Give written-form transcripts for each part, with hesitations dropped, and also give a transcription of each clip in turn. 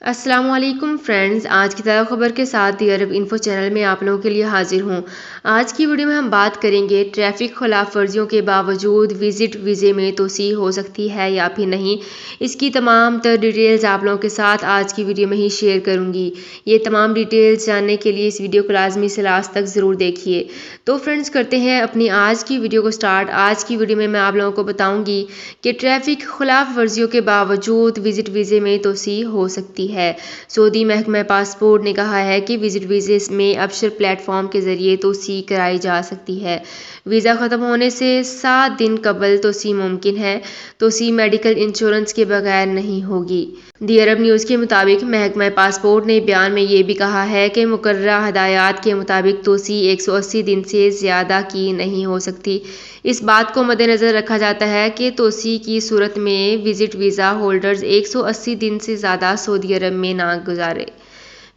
السلام علیکم فرینڈز، آج کی تازہ خبر کے ساتھ دی عرب انفو چینل میں آپ لوگوں کے لیے حاضر ہوں۔ آج کی ویڈیو میں ہم بات کریں گے ٹریفک خلاف ورزیوں کے باوجود وزٹ ویزے میں توسیع ہو سکتی ہے یا پھر نہیں۔ اس کی تمام تر ڈیٹیلز آپ لوگوں کے ساتھ آج کی ویڈیو میں ہی شیئر کروں گی۔ یہ تمام ڈیٹیلز جاننے کے لیے اس ویڈیو کو لازمی سے لاسٹ تک ضرور دیکھیے۔ تو فرینڈز کرتے ہیں اپنی آج کی ویڈیو کو سٹارٹ۔ آج کی ویڈیو میں آپ لوگوں کو بتاؤں گی کہ ٹریفک خلاف ورزیوں کے باوجود وزٹ ویزے میں توسیع ہو سکتی ہے۔ سعودی محکمہ پاسپورٹ نے کہا ہے کہ وزٹ ویزے میں ابشر پلیٹ فارم کے ذریعے توسیع کرائی جا سکتی ہے۔ ویزا ختم ہونے سے 7 دن قبل توسیع ممکن ہے۔ توسیع میڈیکل انشورنس کے بغیر نہیں ہوگی۔ دی عرب نیوز کے مطابق محکمہ پاسپورٹ نے بیان میں یہ بھی کہا ہے کہ مقررہ ہدایات کے مطابق توسیع 180 دن سے زیادہ کی نہیں ہو سکتی۔ اس بات کو مد نظر رکھا جاتا ہے کہ توسیع کی صورت میں وزٹ ویزا ہولڈرز 180 دن سے زیادہ سعودی عرب میں نہ گزارے۔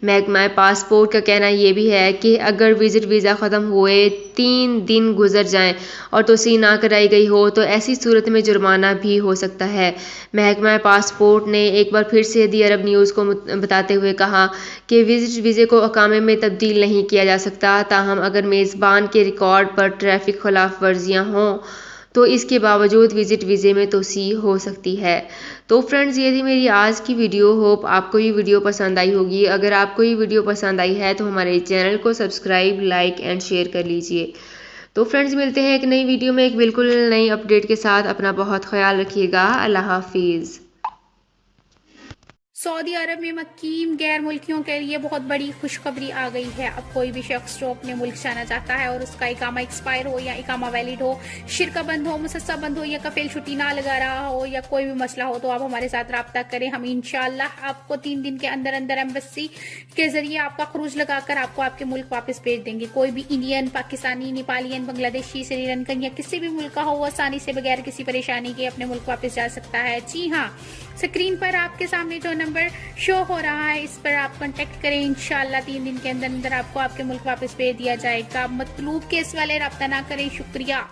محکمہ پاسپورٹ کا کہنا یہ بھی ہے کہ اگر وزٹ ویزا ختم ہوئے 3 دن گزر جائیں اور توسیع نہ کرائی گئی ہو تو ایسی صورت میں جرمانہ بھی ہو سکتا ہے۔ محکمہ پاسپورٹ نے ایک بار پھر سے دی عرب نیوز کو بتاتے ہوئے کہا کہ وزٹ ویزے کو اقامے میں تبدیل نہیں کیا جا سکتا، تاہم اگر میزبان کے ریکارڈ پر ٹریفک خلاف ورزیاں ہوں تو اس کے باوجود وزٹ ویزے میں توسیع ہو سکتی ہے۔ تو فرینڈز، یہ تھی میری آج کی ویڈیو۔ ہوپ آپ کو یہ ویڈیو پسند آئی ہوگی۔ اگر آپ کو یہ ویڈیو پسند آئی ہے تو ہمارے چینل کو سبسکرائب، لائک اینڈ شیئر کر لیجئے۔ تو فرینڈز، ملتے ہیں ایک نئی ویڈیو میں ایک بالکل نئی اپڈیٹ کے ساتھ۔ اپنا بہت خیال رکھیے گا۔ اللہ حافظ۔ سعودی عرب میں مقیم غیر ملکیوں کے لیے بہت بڑی خوشخبری آ گئی ہے۔ اب کوئی بھی شخص جو اپنے ملک جانا چاہتا ہے اور اس کا اقامہ ایکسپائر ہو یا اقامہ ویلڈ ہو، شرکہ بند ہو، مسسہ بند ہو یا کفیل چھٹی نہ لگا رہا ہو یا کوئی بھی مسئلہ ہو تو آپ ہمارے ساتھ رابطہ کریں۔ ہم انشاءاللہ آپ کو 3 دن کے اندر ایمبیسی کے ذریعے آپ کا خروج لگا کر آپ کو آپ کے ملک واپس بھیج دیں گے۔ کوئی بھی انڈین، پاکستانی، نیپالین، بنگلہ دیشی، سری لنکن یا کسی بھی ملک کا ہو، وہ آسانی سے بغیر کسی پریشانی کے اپنے ملک واپس جا سکتا ہے۔ جی ہاں، اسکرین پر آپ کے سامنے جو نمبر شو ہو رہا ہے اس پر آپ کانٹیکٹ کریں۔ انشاءاللہ 3 دن کے اندر آپ کو آپ کے ملک واپس بھیج دیا جائے گا۔ مطلوب کیس والے رابطہ نہ کریں۔ شکریہ۔